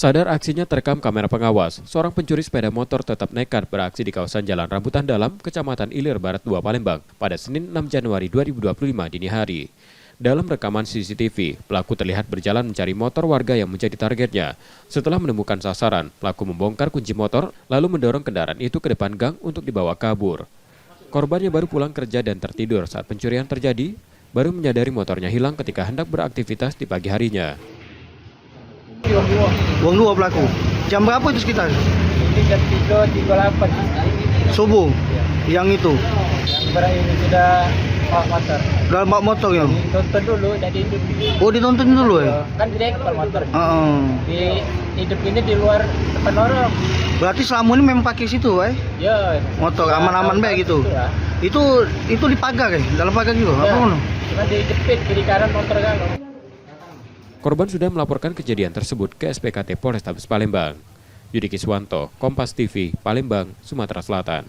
Sadar aksinya terekam kamera pengawas, seorang pencuri sepeda motor tetap nekat beraksi di kawasan Jalan Rambutan Dalam, Kecamatan Ilir Barat 2 Palembang pada Senin 6 Januari 2025 dini hari. Dalam rekaman CCTV, pelaku terlihat berjalan mencari motor warga yang menjadi targetnya. Setelah menemukan sasaran, pelaku membongkar kunci motor lalu mendorong kendaraan itu ke depan gang untuk dibawa kabur. Korban yang baru pulang kerja dan tertidur saat pencurian terjadi, baru menyadari motornya hilang ketika hendak beraktivitas di pagi harinya. Uang dua pelaku. Jam berapa itu sekitar? Ini jam 3.38 Subuh. Yang itu. yang barang ini sudah bawa motor. Dalam bak motor ya. Ditonton dulu, jadi hidup. Oh, ditonton dulu ya. Kan di ekor motor. Di hidup ini di luar depan orang. Berarti selama ini memang pakai situ, Ya. motor aman-aman baik gitu. Itu di pagar ya, dalam pagar gitu. Ya. Apa ngono? Cuma dijepit kiri kanan motor kan. Korban sudah melaporkan kejadian tersebut ke SPKT Polrestabes Palembang. Yudi Kiswanto, Kompas TV, Palembang, Sumatera Selatan.